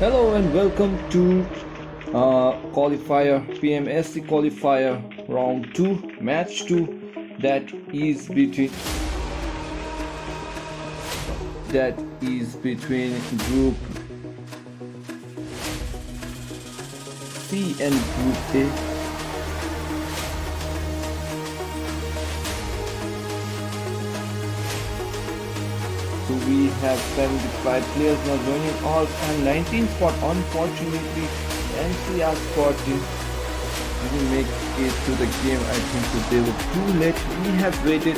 Hello and welcome to qualifier PMSC qualifier round 2 match 2 that is between group C and group A. So we have 75 players now joining all and 19 spot. Unfortunately, NCR squad didn't make it to the game. I think so they were too late. We have waited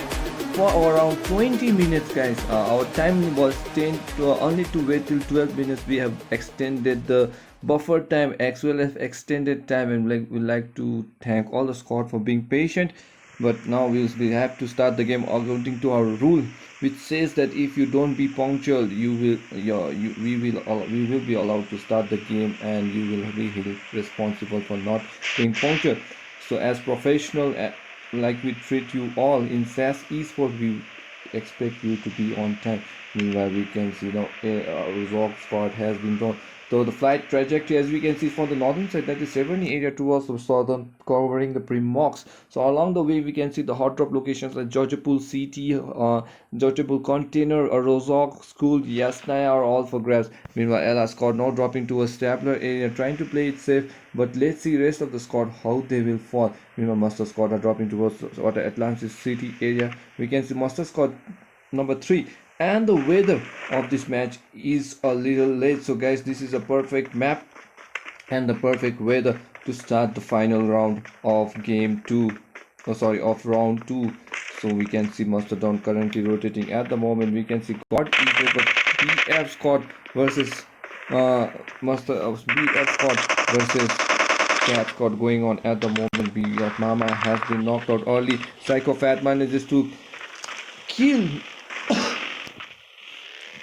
for around 20 minutes, guys. Our time was 10 to only to wait till 12 minutes. We have extended the buffer time as well as extended time, and we like to thank all the squad for being patient. But now we have to start the game according to our rule, which says that if you don't be punctual, we will be allowed to start the game, and you will be held responsible for not being punctual. So as professional, like we treat you all in SAS esports, we expect you to be on time. Meanwhile, we can see now a rock squad has been drawn. So the flight trajectory, as we can see from the northern side, that is Severny area towards the southern, covering the Primox. So along the way, we can see the hot drop locations like Georgiapool City, Georgiapool Container, Rozok School, Yasnaya are all for grabs. Meanwhile, Ella squad now dropping to a Stabler area, trying to play it safe. But let's see rest of the squad how they will fall. Master squad are dropping towards the Atlantis City area. We can see Master squad number 3, and the weather of this match is a little late. So guys, this is a perfect map and the perfect weather to start the final round of game 2, of round 2. So we can see Mastodon currently rotating at the moment. We can see God Eagle, but BF squad versus BF squad versus Cat squad going on at the moment. BF Mama has been knocked out early. Psychophat manages to kill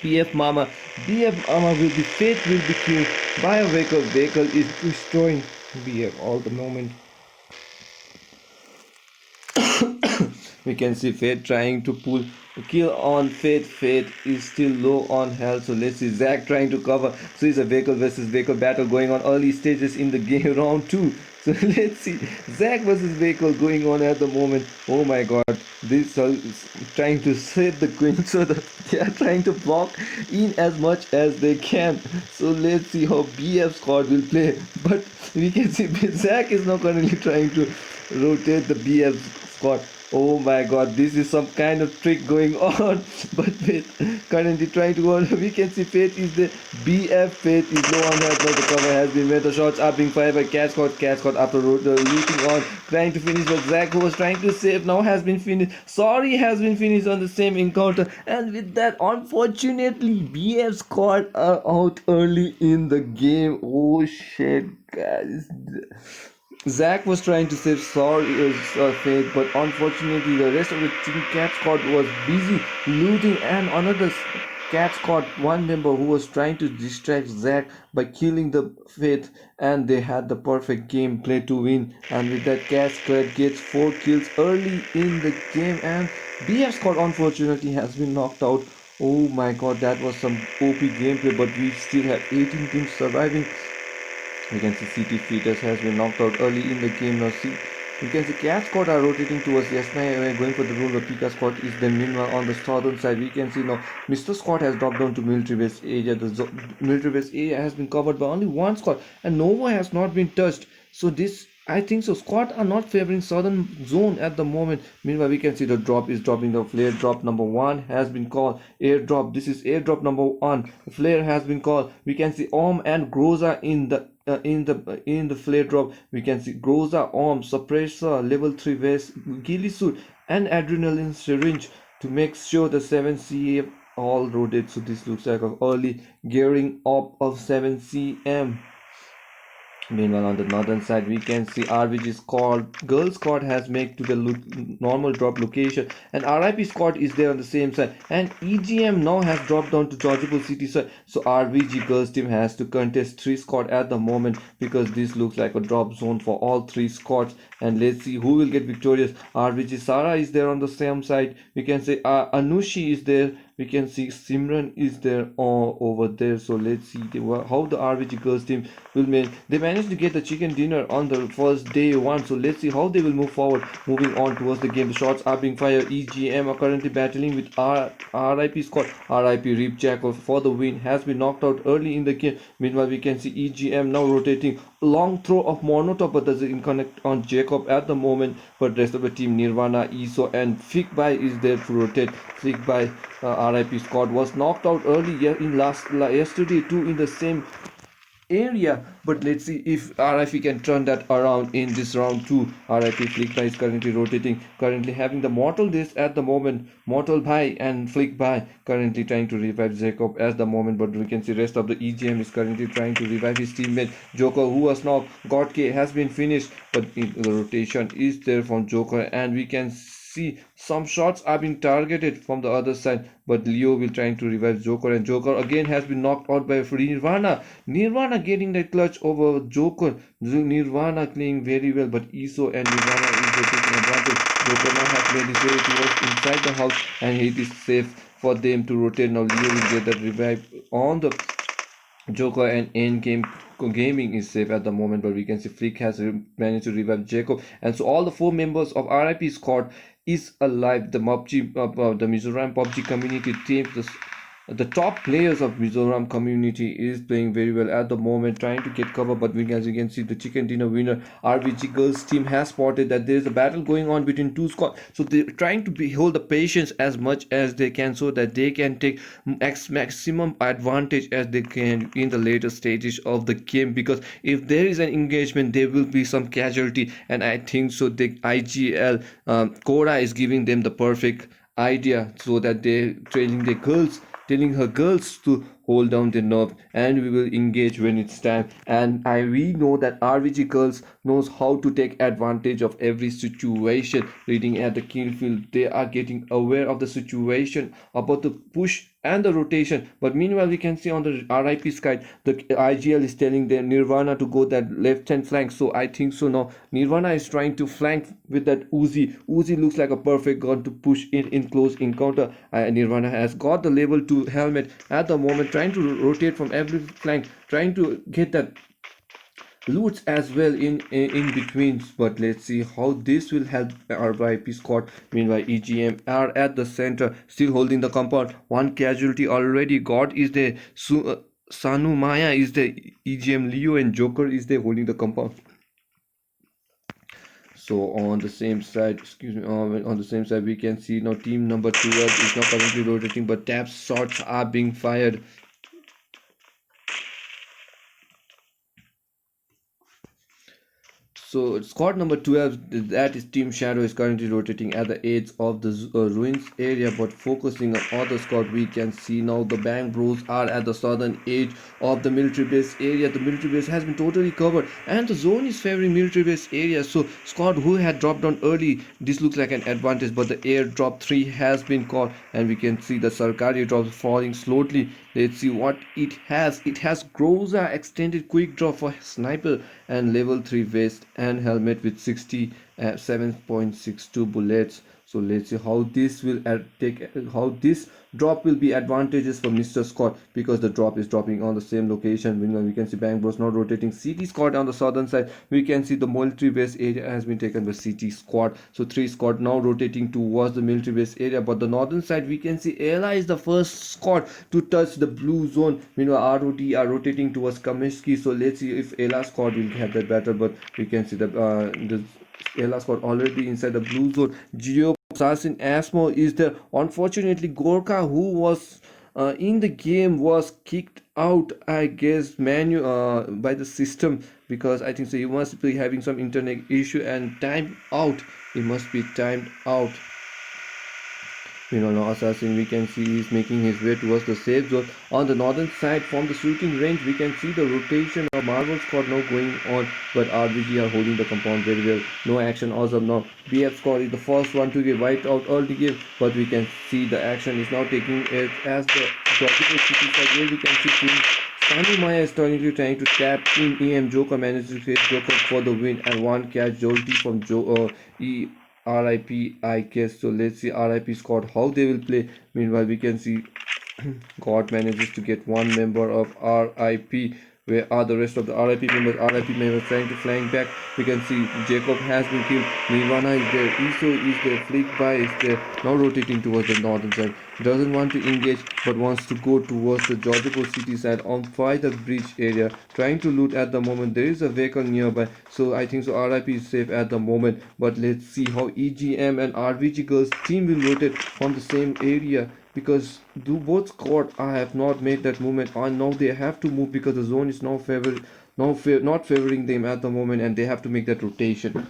BF Mama. BF Mama will be killed by a vehicle. Vehicle is destroying BF all the moment. We can see Fate trying to pull kill on Fate. Fate is still low on health. So let's see Zack trying to cover. So it's a vehicle versus vehicle battle going on early stages in the game round 2. So let's see Zack versus vehicle going on at the moment. Oh my god, this is trying to save the queen, so they are trying to block in as much as they can. So let's see how BF squad will play. But we can see Zack is now currently trying to rotate the BF squad. Oh my god, this is some kind of trick going on. But Fate currently trying to go. We can see Fate is the BF. Fate is low on health. Now the cover has been made. The shots are being fired by Cat Squad. Cat Squad after looting on, trying to finish, but Zack, who was trying to save, now has been finished. Sorry, has been finished on the same encounter. And with that, unfortunately, BF Squad are out early in the game. Oh shit, guys. Zack was trying to save Fate, but unfortunately the rest of the team Cat Squad was busy looting, and another Cat Squad one member who was trying to distract Zack by killing the Fate, and they had the perfect gameplay to win. And with that, Cat Squad gets 4 kills early in the game, and BF Squad unfortunately has been knocked out. Oh my god, that was some OP gameplay, but we still have 18 teams surviving. We can see CT Fetus has been knocked out early in the game. Now see, you can see Cat Squad are rotating towards Yasna, going for the rule. The Pika Squad is then meanwhile on the southern side. We can see now Mr. Squad has dropped down to military base area. The military base area has been covered by only one squad, and Nova has not been touched. So this, I think so, squad are not favoring southern zone at the moment. Meanwhile, we can see the drop is dropping. The flare drop number 1 has been called. Airdrop, this is airdrop number 1. The flare has been called. We can see Om and Groza in the flare drop. We can see Groza, Om, Suppressor, level 3 vest, ghillie suit, and adrenaline syringe to make sure the 7CM all rotate. So this looks like an early gearing up of 7CM. Meanwhile, on the northern side, we can see RVG squad, girl squad has made to the normal drop location, and RIP squad is there on the same side, and EGM now has dropped down to Georgiapool City side. So RVG girls team has to contest 3 squad at the moment, because this looks like a drop zone for all 3 squads. And let's see who will get victorious. RVG Sara is there on the same side. We can say Anushi is there. we can see Simran is there over there. So let's see how the RBG girls team will they managed to get the chicken dinner on the first day one. So let's see how they will move forward, moving on towards the game. The shots are being fired. EGM are currently battling with RIP squad. RIP Rip Jackal for the win has been knocked out early in the game. Meanwhile, we can see EGM now rotating. Long throw of Monotop, but doesn't connect on Jacob at the moment. But rest of the team, Nirvana, Iso, and Fikbai is there to rotate. Fikbai, RIP squad was knocked out early in yesterday too in the same area, but let's see if RIP can turn that around in this round 2. RIP Flickby is currently rotating, currently having the Mortal this at the moment. Mortal Bhai and Flickby currently trying to revive Jacob at the moment, but we can see rest of the EGM is currently trying to revive his teammate Joker, who was now God K has been finished, but the rotation is there from Joker, and we can see some shots are being targeted from the other side, but Leo will trying to revive Joker, and Joker again has been knocked out by Nirvana. Nirvana getting that clutch over Joker. Nirvana playing very well, but Iso and Nirvana is taking advantage. Joker now has made his way towards inside the house, and it is safe for them to rotate. Now Leo will get that revive on the Joker, and Endgame Gaming is safe at the moment, but we can see Flick has managed to revive Jacob, and so all the 4 members of RIP squad is alive. The the Mizoram PUBG community team, the top players of Mizoram community is playing very well at the moment, trying to get cover, but as you can see, the chicken dinner winner RBG girls team has spotted that there is a battle going on between 2 squads, so they're trying to hold the patience as much as they can so that they can take maximum advantage as they can in the later stages of the game, because if there is an engagement there will be some casualty, and I think so the IGL Cora is giving them the perfect idea so that they're telling her girls to hold down their nerve, and we will engage when it's time. And we know that RVG girls knows how to take advantage of every situation. Reading at the kill field, they are getting aware of the situation about the push and the rotation, but meanwhile we can see on the RIP side the IGL is telling them Nirvana to go that left hand flank. So I think so now Nirvana is trying to flank with that Uzi looks like a perfect gun to push in close encounter. Nirvana has got the level 2 helmet at the moment, trying to rotate from every flank, trying to get that loots as well in between, but let's see how this will help our VIP squad. Meanwhile EGM are at the center, still holding the compound. One casualty already got is the Sanu Maya is the EGM Leo, and Joker is there holding the compound. So on the same side, on the same side we can see now team number 12 is now currently rotating, but tap shots are being fired. So squad number 12, that is Team Shadow, is currently rotating at the edge of the ruins area, but focusing on other squad. We can see now the Bang Bros are at the southern edge of the military base area. The military base has been totally covered, and the zone is favoring military base area. So squad who had dropped down early, this looks like an advantage, but the airdrop 3 has been caught, and we can see the Sarkari drops falling slowly. Let's see what it has. It has Groza extended quick draw for sniper and level 3 vest and helmet with 67.62 bullets. So let's see how this will how this drop will be advantageous for Mr. Scott, because the drop is dropping on the same location. We can see Bang Bros now rotating CT squad on the southern side. We can see the military base area has been taken by CT squad. So 3 squad now rotating towards the military base area, but the northern side we can see Ella is the first squad to touch the blue zone. Meanwhile ROT are rotating towards Kaminsky. So let's see if Ella squad will have that battle, but we can see the Ella squad already inside the blue zone. Geo Assassin Asmo is there. Unfortunately Gorka, who was in the game, was kicked out, I guess, by the system, because I think so he must be having some internet issue and timed out. He must be timed out. Now Assassin, we can see he's making his way towards the safe zone. On the northern side from the shooting range, we can see the rotation of Marvel squad now going on, but RBG are holding the compound very well. No action as of now. BF squad is the first one to get wiped out early game, but we can see the action is now taking it as the city side, where we can see Sanu Maya is currently trying to tap in. EM Joker manages to hit Joker for the win, and one catch jolty from RIP, I guess. So let's see RIP squad how they will play. Meanwhile, we can see God manages to get one member of RIP. Where are the rest of the RIP members? RIP members trying to flying back. We can see Jacob has been killed. Nirvana is there. Iso is there. Flick by is there. Now rotating towards the northern side. Doesn't want to engage but wants to go towards the Georgiapur city side on by the bridge area. Trying to loot at the moment. There is a vehicle nearby. So I think so RIP is safe at the moment. But let's see how EGM and RVG girls team will rotate from the same area, because do both squad I have not made that movement. I know they have to move because the zone is now not favoring them at the moment, and they have to make that rotation.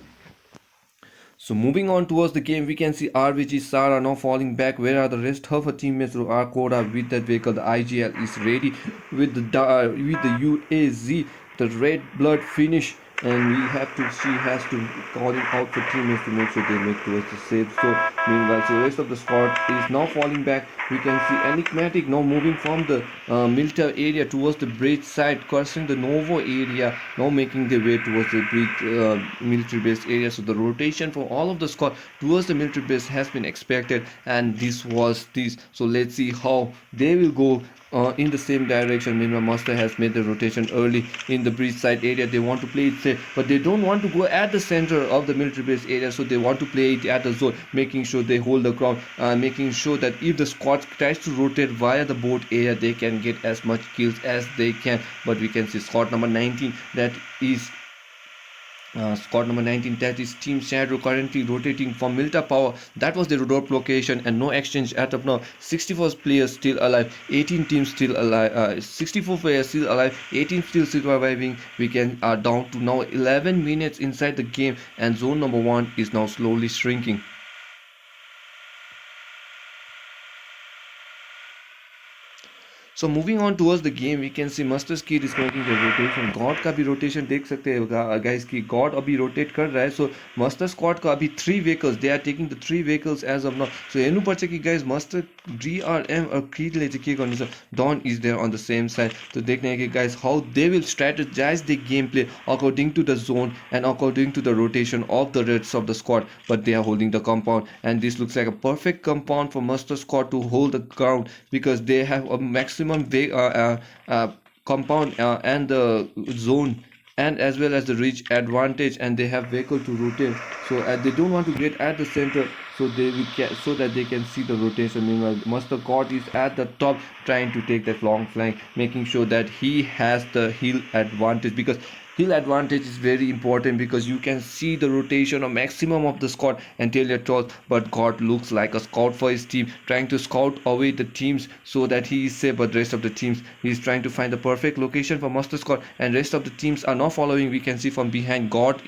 So moving on towards the game, we can see RVG Sara now falling back. Where are the rest of her teammates who are Koda with that vehicle? The IGL is ready with the UAZ, the red blood finish, and we have to she has to calling out for teammates to make sure they make towards the safe. So meanwhile, so the rest of the squad is now falling back. We can see Enigmatic now moving from the military area towards the bridge side, crossing the Novo area, now making their way towards the bridge military base area. So the rotation for all of the squad towards the military base has been expected, and this was this. So let's see how they will go in the same direction. Meanwhile, Master has made the rotation early in the bridge side area. They want to play it safe, but they don't want to go at the center of the military base area, so they want to play it at the zone, making sure they hold the ground, making sure that if the squad tries to rotate via the boat area, they can get as much kills as they can. But we can see squad number 19, that is squad number 19, that is Team Shadow, currently rotating from Milta Power. That was the drop location, and no exchange as of now. 64 players still alive, 18 teams still alive, 64 players still alive, 18 still surviving. We can are down to now 11 minutes inside the game, and zone number 1 is now slowly shrinking. So moving on towards the game, we can see Mustard Kid is making the rotation. God का भी rotation देख सकते हैं guys कि God अभी rotate कर रहा है. So Mustard Squad का अभी 3 vehicles, they are taking the 3 vehicles as of now. So हेर्नु पर्छ कि guys Mustard DRM or Creed ले चाहिँ के गर्नु छ. Dawn is there on the same side. So देखने कि guys how they will strategize the gameplay according to the zone and according to the rotation of the rest of the squad. But they are holding the compound, and this looks like a perfect compound for Mustard Squad to hold the ground, because they have a maximum compound and the zone and as well as the reach advantage, and they have vehicle to rotate. So they don't want to get at the center, so they will so that they can see the rotation. Meanwhile, Master God is at the top trying to take that long flank, making sure that he has the hill advantage, because hill advantage is very important, because you can see the rotation or maximum of the squad until you're told. But God looks like a scout for his team, trying to scout away the teams so that he is safe. But rest of the teams, he's trying to find the perfect location for Master Squad, and rest of the teams are not following. We can see from behind, God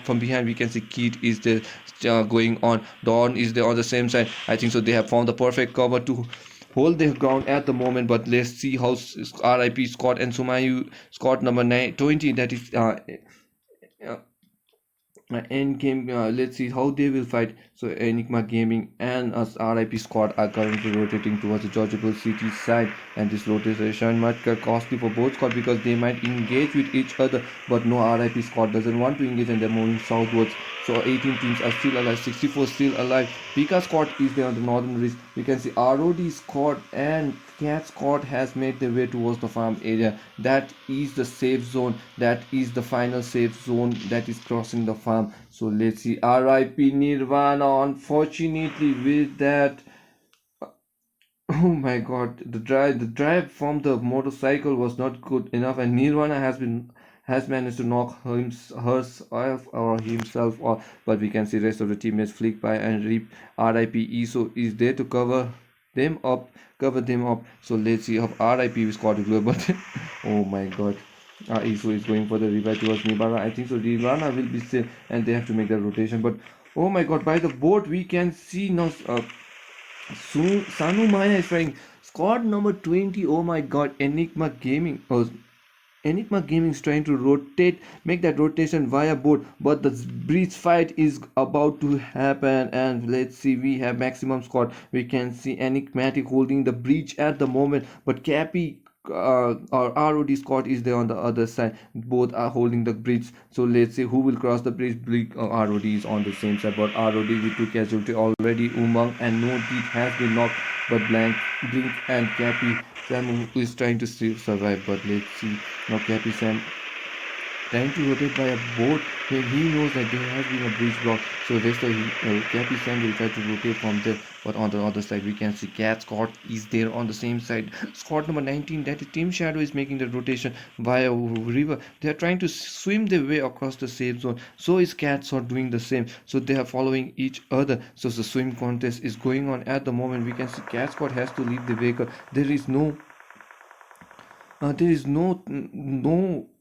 from behind. We can see Kid is there going on. Dawn is there on the same side. I think so they have found the perfect cover to hold their ground at the moment. But let's see how RIP Scott and Sumayu Scott number 20, that is end game. Let's see how they will fight. So Enigma Gaming and us RIP squad are currently rotating towards the Georgiapur city side, and this rotation might get costly for both squad, because they might engage with each other, but no, RIP squad doesn't want to engage and they're moving southwards. So 18 teams are still alive, 64 still alive. Pika squad is there on the northern ridge. We can see ROD squad and Cat squad has made their way towards the farm area. That is the safe zone, that is the final safe zone that is crossing the farm. So let's see, RIP Nirvana, unfortunately with that, oh my god, the drive from the motorcycle was not good enough, and Nirvana has managed to knock herself or himself off. But we can see rest of the teammates flick by and rip. RIP Iso is there to cover them up. So let's see how RIP squad will go. But oh my god, Iso is going for the revive towards Nirvana. I think so Nirvana will be safe, and they have to make that rotation. But oh my god, by the boat we can see now Sanu Maya is trying. Squad number 20, oh my god, Enigma Gaming is trying to rotate, make that rotation via boat, but the breach fight is about to happen. And let's see, we have maximum squad. We can see Enigmatic holding the breach at the moment, but Cappy our ROD squad is there on the other side. Both are holding the bridge. So let's see who will cross the bridge. ROD is on the same side, but ROD with two casualty already. Umang and No Deed has been knocked, but Blink and Cappy Sam who is trying to still survive. But let's see now. Cappy Sam trying to rotate by a boat when he knows that there has been a bridge block. So rest of Cappy Sam will try to rotate from there. But on the other side, we can see Cat Scott is there on the same side. Squad number 19, that is Team Shadow, is making the rotation via river. They are trying to swim their way across the safe zone. So is Cat Scott doing the same. So they are following each other. So the swim contest is going on at the moment. We can see Cat Scott has to leave the vehicle. There is no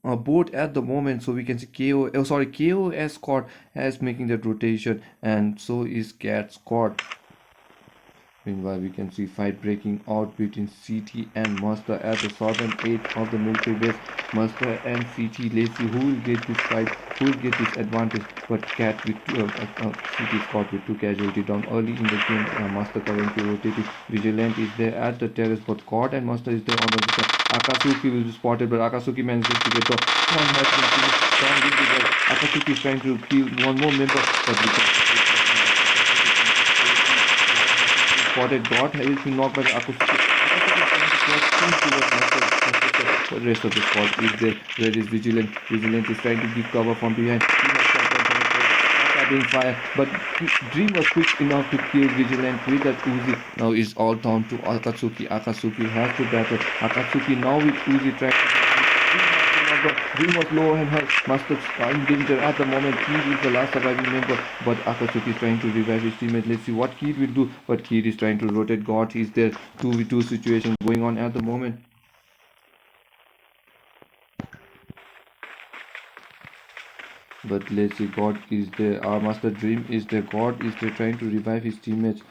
boat at the moment, so we can see KOS squad has making that rotation, and so is Cat squad. Meanwhile, we can see fight breaking out between CT and Master at the southern edge of the military base. Master and CT, let's see who will get this fight, who will get this advantage. But Cat with CT squad with two casualty down early in the game. Master currently rotating. Vigilant is there at the terrace, but God and Master is there on the other side. Akatsuki will be spotted, but Akatsuki manages to get down. One has been finished. Down will be there. Akatsuki is trying to kill one more member, but we can spotted. God has been knocked by the Akatsuki. The rest of the squad is there. Where is Vigilant? Vigilant is trying to give cover from behind. Being fired, but Dream was quick enough to kill Vigilant with that Uzi. Now it's all down to Akatsuki. Akatsuki has to battle. Akatsuki now with Uzi trying to Dream was low and her Master in danger at the moment. Kid is the last surviving member, but Akatsuki is trying to revive his teammate. Let's see what Kid will do. But Kid is trying to rotate. God is there. 2v2 situation going on at the moment. But let's see, God is there. Our Master Dream is there. God is there trying to revive his teammates.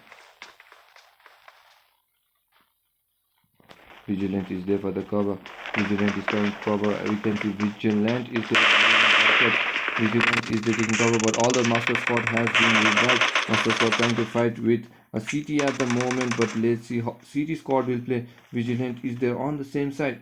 Vigilant is there for the cover. Vigilant is trying to cover. We can see Vigilant is there. Vigilant is there taking cover, but all the Master Squad has been revived. Master Squad trying to fight with a CT at the moment, but let's see how CT Squad will play. Vigilant is there on the same side.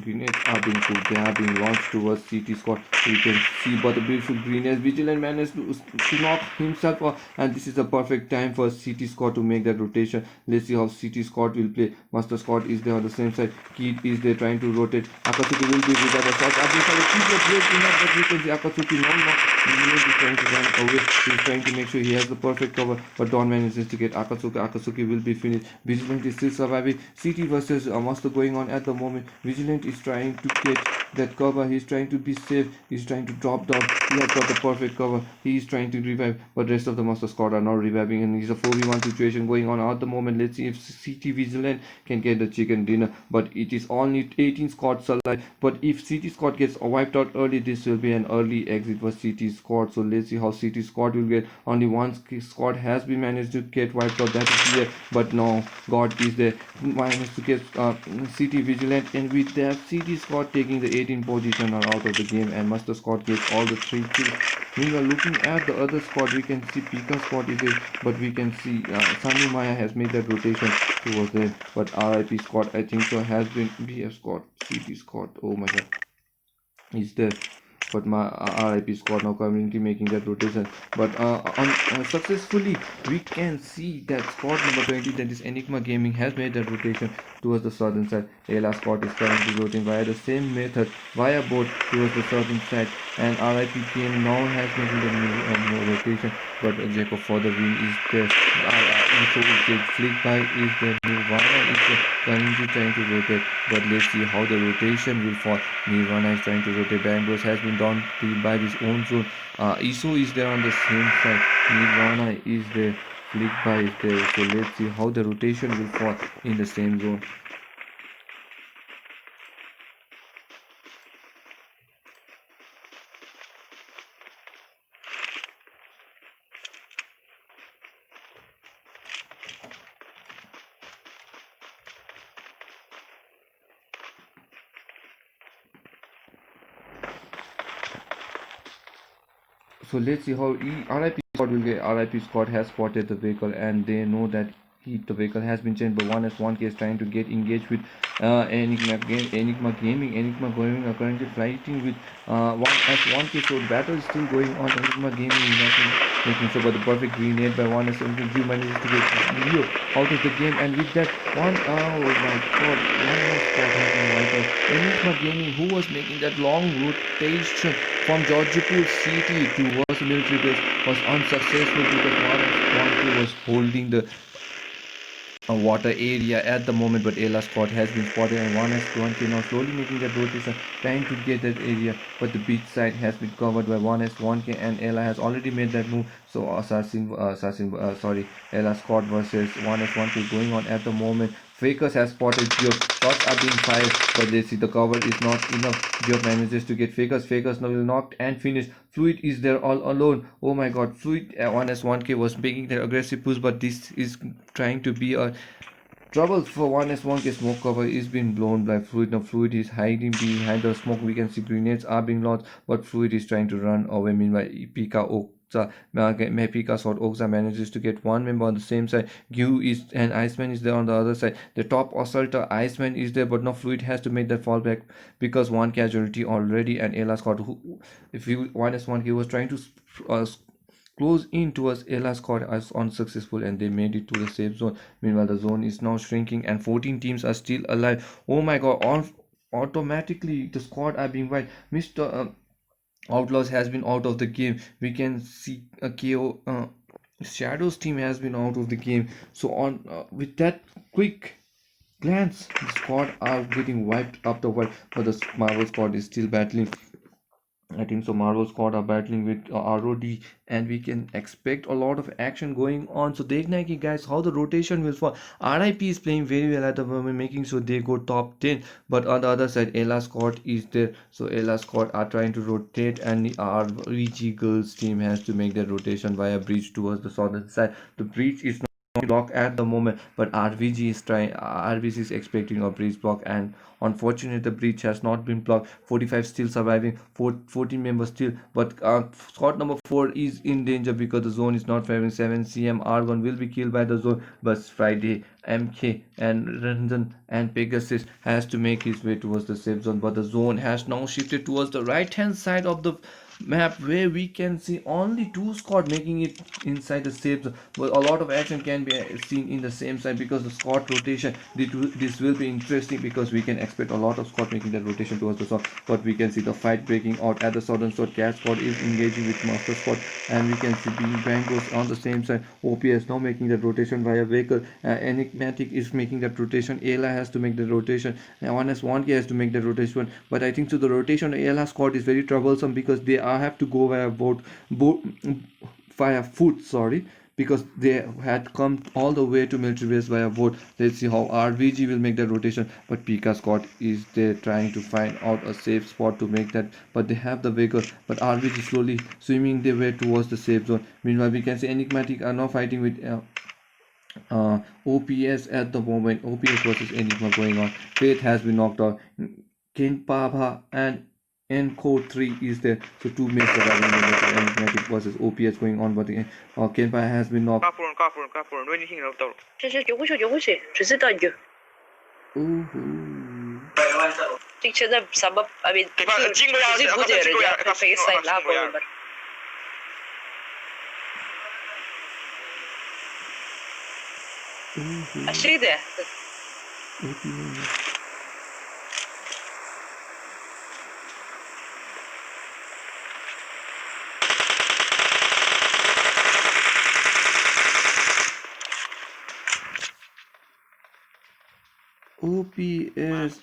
Grenades are being put, they are being launched towards CT squad. You can see but the beautiful grenades. Vigilant managed to knock himself off, and this is the perfect time for CT squad to make that rotation. Let's see how CT squad will play. Master squad is there on the same side. Kid is there trying to rotate. Akatsuki will be with the shots. But we can see Akatsuki no. Vigilant is trying to run away. He's trying to make sure he has the perfect cover, but Don manages to get Akatsuki. Akatsuki will be finished. Vigilant is still surviving. CT versus Master going on at the moment. Vigilant is trying to get that cover. He's trying to be safe. He's trying to drop down. He has got the perfect cover. He is trying to revive, but rest of the Master squad are not reviving, and it's a 4v1 situation going on at the moment. Let's see if CT Vigilant can get the chicken dinner, but it is only 18 squads alive. But if CT squad gets wiped out early, this will be an early exit for CT squad. So let's see how CT squad will get. Only one squad has been managed to get wiped out, that is here, but now God is there, managed to get CT Vigilant, and with that CT squad taking the 18 position are out of the game, and Master squad gets all the 3 kills. Meanwhile, looking at the other squad, we can see Pika squad is there, but we can see Sami Maya has made that rotation towards there, but RIP squad I think so has been BF squad, CT squad, oh my god, is there. But my RIP squad now currently making that rotation, but successfully we can see that squad number 20, that is Enigma Gaming, has made that rotation towards the southern side. Ela squad is currently rotating via the same method via boat towards the southern side, and RIP PM now has making the rotation, but Jacob for the win is there. So Flick by is there. Nirvana is there currently trying to rotate, but let's see how the rotation will fall. Nirvana is trying to rotate. Bangos has been down by his own zone. Iso is there on the same side. Nirvana is there. Flick by is there. So let's see how the rotation will fall in the same zone. So let's see how RIP squad will get. RIP squad has spotted the vehicle, and they know that The vehicle has been changed, but 1S1K is trying to get engaged with Enigma Gaming. Enigma Gaming are currently fighting with 1S1K, so the battle is still going on. Enigma Gaming is not making so, but the perfect grenade by 1S1K manages to get Leo out of the game, and with that one, oh my god, one more spot has been wiped out. Enigma Gaming, who was making that long rotation from Georgipur city towards the military base, was unsuccessful because 1S1K was holding the water area at the moment, but Ella Scott has been spotted, and 1S1K now slowly making that rotation, trying to get that area, but the beach side has been covered by 1S1K, and Ella has already made that move. So Ella Scott versus 1S1K going on at the moment. Fakers has spotted Geoff. Shots are being fired, but they see the cover is not enough. Geoff manages to get Fakers. Fakers now will knocked and finish. Fluid is there all alone. Oh my god, Fluid 1S1K was making their aggressive push, but this is trying to be a trouble for 1S1K. Smoke cover is being blown by Fluid. Now Fluid is hiding behind the smoke. We can see grenades are being launched, but Fluid is trying to run away. Meanwhile, Pika Oksa manages to get one member on the same side. Gyu is and Iceman is there on the other side. The top assaulter Iceman is there, but now Fluid has to make that fall back because one casualty already. And Ella Scott, who, if you 1S1K was trying to close in towards Ella Scott as unsuccessful, and they made it to the safe zone. Meanwhile, the zone is now shrinking and 14 teams are still alive. Oh my god, automatically the squad are being wiped. Mr. Outlaws has been out of the game. We can see a KO Shadows team has been out of the game. So on with that quick glance, the squad are getting wiped up the world, but the Marvel squad is still battling. I think so. Marvel squad are battling with ROD, and we can expect a lot of action going on. So, Degnaki guys, how the rotation will fall. RIP is playing very well at the moment, making sure they go top 10. But on the other side, Ella Scott is there. So, Ella Scott are trying to rotate, and the RVG girls team has to make their rotation via breach towards the southern side. The breach is not block at the moment, but RVG is expecting a breach block, and unfortunately the breach has not been blocked. 45 still surviving, 14 members still, but squad number 4 is in danger because the zone is not favoring 7 cm. Argon will be killed by the zone, but Friday, MK and Ranjan and Pegasus has to make his way towards the safe zone, but the zone has now shifted towards the right hand side of the map, where we can see only 2 squad making it inside the safe zone. But a lot of action can be seen in the same side because the squad rotation, this will be interesting because we can expect a lot of squad making that rotation towards the south. But we can see the fight breaking out at the southern side. Cat squad is engaging with master squad, and we can see being bangos on the same side. OPS now making that rotation via vehicle. Enigmatic is making that rotation. Ayla has to make the rotation. 1S1K has to make the rotation. But I think so the rotation of Ayla squad is very troublesome because they have to go via via foot, sorry, because they had come all the way to military base via boat. Let's see how RVG will make that rotation, but Pika Scott is there trying to find out a safe spot to make that, but they have the vehicle, but RVG slowly swimming their way towards the safe zone. Meanwhile, we can see Enigmatic are now fighting with OPS at the moment. OPS versus Enigma going on. Faith has been knocked out. Kinpaba and Encode 3 is there. So 2 mates surviving the Enigmatic versus OPS going on, but the Kinpaba has been knocked. 为你听到了。Dikçede sabab abi così budere festa là con Aşırı OPS.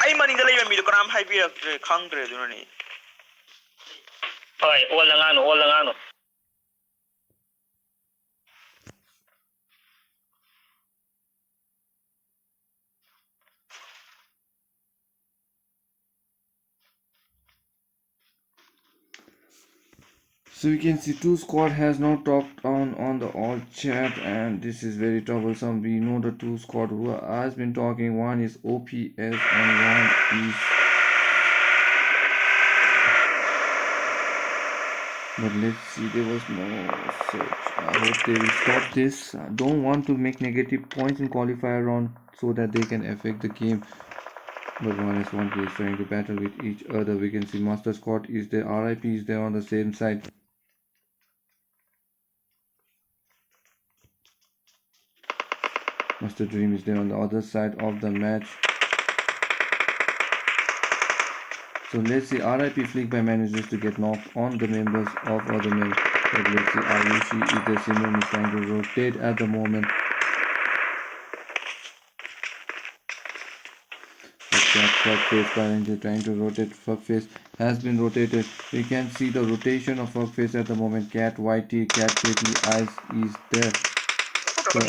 Ay maningda lay mi do karam hai pi khangdre du ni. Oi, olangano. So we can see two squad has not talked on the all chat, and this is very troublesome. We know the two squad who has been talking. One is OPS and one is. But let's see, there was no search. I hope they will stop this. I don't want to make negative points in qualifier round so that they can affect the game. But one is trying to battle with each other. We can see Master Scott is there, RIP is there on the same side. Master Dream is there on the other side of the match. So let's see, RIP Flick by manages to get knocked on the members of other men. But let's see, Ayushi is there, Simon is trying to rotate at the moment. Fuckface currently trying to rotate. Fuckface has been rotated. We can see the rotation of Fuckface at the moment. Cat Whitey, Cat Pretty Eyes is there. So,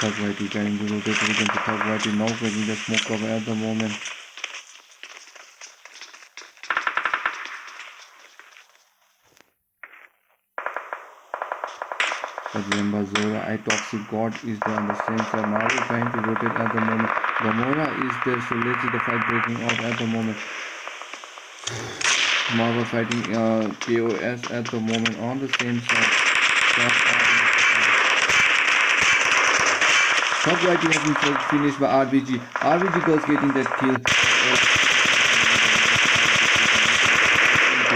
Thug Whitey trying to rotate. We can see Thug Whitey now making the smoke cover at the moment. But remember Zora, I Toxic God is there on the same side. Marvel trying to rotate at the moment. Gamora is there, so let's see the fight breaking out at the moment. Marvel fighting KOS at the moment on the same side. Top Whitey has been finished by RBG. RBG girls getting that kill.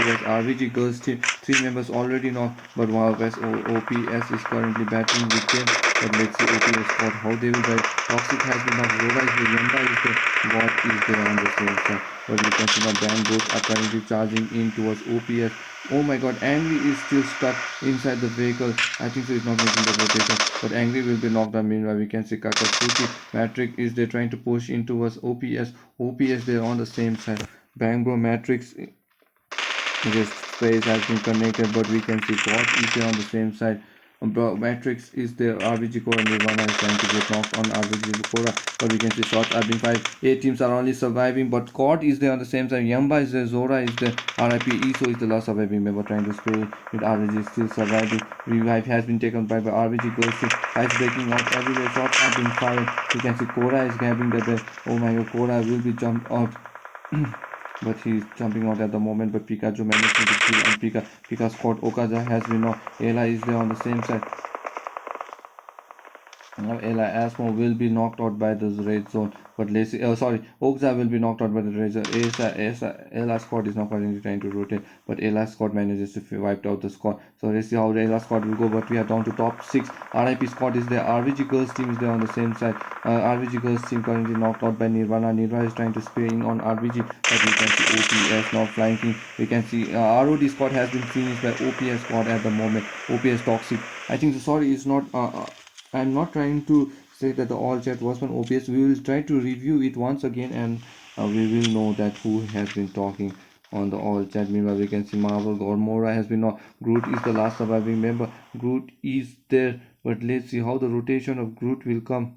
RBG girls team, 3 members already knocked, but OPS is currently battling with them. But let's see OPS squad how they will fight. Toxic has been knocked, Rola is there, Yamba is there, God is there on the same side. But we can see now Bang Ghosts are currently charging in towards OPS. Oh my god, Angry is still stuck inside the vehicle. I think so he's not making the rotation. But Angry will be knocked down. Meanwhile, we can see Kakatsuki. Matrix is there trying to push in towards OPS. OPS there on the same side. Bang Bro Matrix. This space has been connected, but we can see God is there on the same side. Matrix is there, RBG Core and Nirvana is trying to get knocked on RBG Core, but we can see shots are being fired. 8 teams are only surviving, but God is there on the same side. Yamba is there, Zora is there, RIP ESO is the last surviving member trying to spray with RBG still surviving. Revive has been taken by RBG Girls team. Fights breaking out everywhere, shots are being fired. We can see Kora is grabbing the bell. Oh my god, Kora will be jumped out. But he's jumping out at the moment, but Pikachu managed to kill and Pika squad. Okaza has been knocked. Ella is there on the same side. Now Ella Asmo will be knocked out by the red zone, but let's see, Okza will be knocked out by the red zone. Ella squad is now currently trying to rotate, but Ella squad manages to wipe out the squad. So let's see how the Ella squad will go, but we are down to top 6. RIP squad is there, RVG girls team is there on the same side. RVG girls team currently knocked out by Nirvana. Nirvana is trying to spray in on RVG, but we can see OPS now flanking. We can see ROD squad has been finished by OPS squad at the moment. OPS Toxic. I think sorry is not I'm not trying to say that the all chat was on OPS. We will try to review it once again, and we will know that who has been talking on the all chat. Meanwhile, we can see Marvel Gormora has been knocked. Groot is the last surviving member. Groot is there, but let's see how the rotation of Groot will come.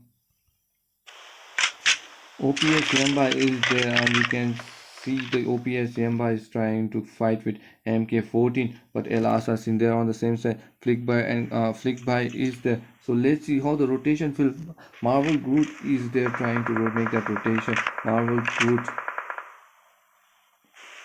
OPS Yamba is there, and we can see the OPS Yamba is trying to fight with MK14, but El Assassin there on the same side. Flickby and Flickby is there. So let's see how the rotation will. Marvel Groot is there trying to make that rotation. Marvel Groot.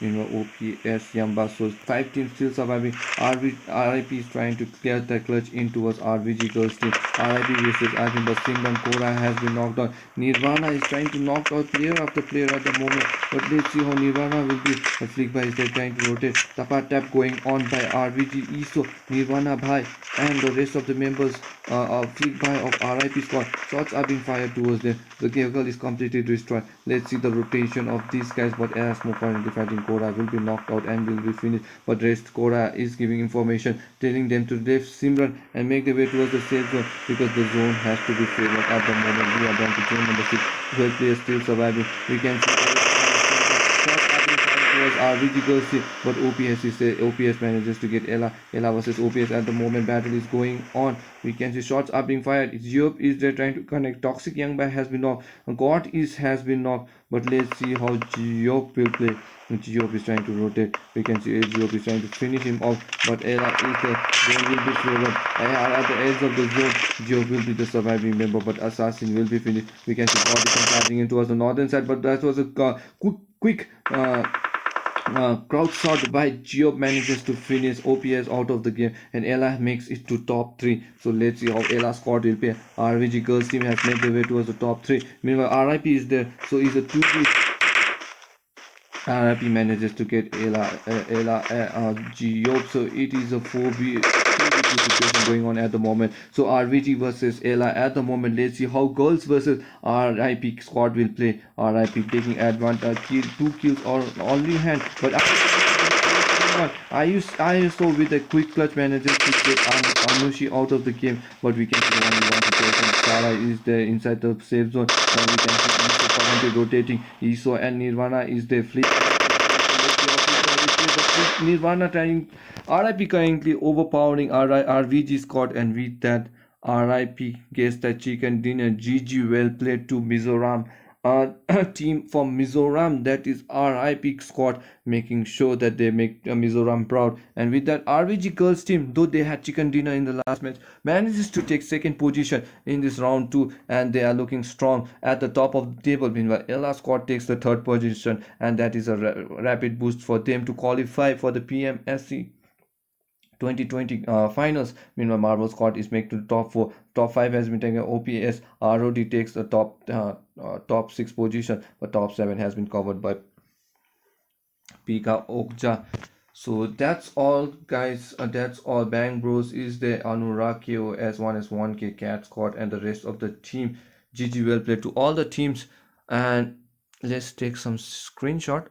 OPS Yamba. So 5 teams still surviving. RIP is trying to clear the clutch in towards RVG girls team. RIP versus Arjun, but Simran Kora has been knocked out. Nirvana is trying to knock out player after player at the moment, but let's see how Nirvana will be. But Flickby is there trying to rotate. Tapa tap going on by RVG ESO, Nirvana Bhai, and the rest of the members of Flickby of RIP squad. Shots are being fired towards them. The vehicle is completely destroyed. Let's see the rotation of these guys, but Erasmo currently fighting Kora will be knocked out and will be finished. But rest Kora is giving information, telling them to leave Simran and make their way towards the safe zone, because the zone has to be favored at the moment. We are down to zone number 6. 12 players still surviving. We can see was RVG girls team, but OPS manages to get Ella versus OPS. At the moment battle is going on, we can see shots are being fired. Geop is there trying to connect. Toxic Young Guy has been knocked. God is has been knocked, but let's see how Geop will play. Geop is trying to rotate. We can see Geop is trying to finish him off, but Ella is there. Zone will be slower. At the edge of the zone, Geop will be the surviving member, but Assassin will be finished. We can see God is charging in towards the northern side, but that was a quick crowd shot by Geop manages to finish OPS out of the game, and Ella makes it to top 3. So let's see how Ella squad will play. RVG girls team has made their way towards the top 3. Meanwhile, RIP is there, so is a 2v. RIP manages to get Geop, so it is a 4v situation going on at the moment. So RVG versus Ella at the moment. Let's see how girls versus RIP squad will play. RIP taking advantage, 2 kills or only hand, but I saw with a quick clutch manages to get Anushi out of the game, but we can see only one situation. Sara is there inside the safe zone, and we can see Iso currently rotating. Iso and Nirvana is there flip. Nirvana trying RIP currently overpowering RVG squad, and with that RIP gets the chicken dinner. GG, well played to Mizoram. Team from Mizoram, that is RIP squad, making sure that they make Mizoram proud. And with that, RVG girls team, though they had chicken dinner in the last match, manages to take second position in this round 2, and they are looking strong at the top of the table. Meanwhile, Ella squad takes the third position, and that is a rapid boost for them to qualify for the PMSC 2020 finals. Meanwhile, Marvel squad is making to the top 4. Top 5 has been taken. OPS ROD takes the top 6 position, but top 7 has been covered by Pika Okja. So that's all, guys. That's all. Bang Bros is the Anurakio S1S1K Cat Squad and the rest of the team. GG, well played to all the teams. And let's take some screenshot.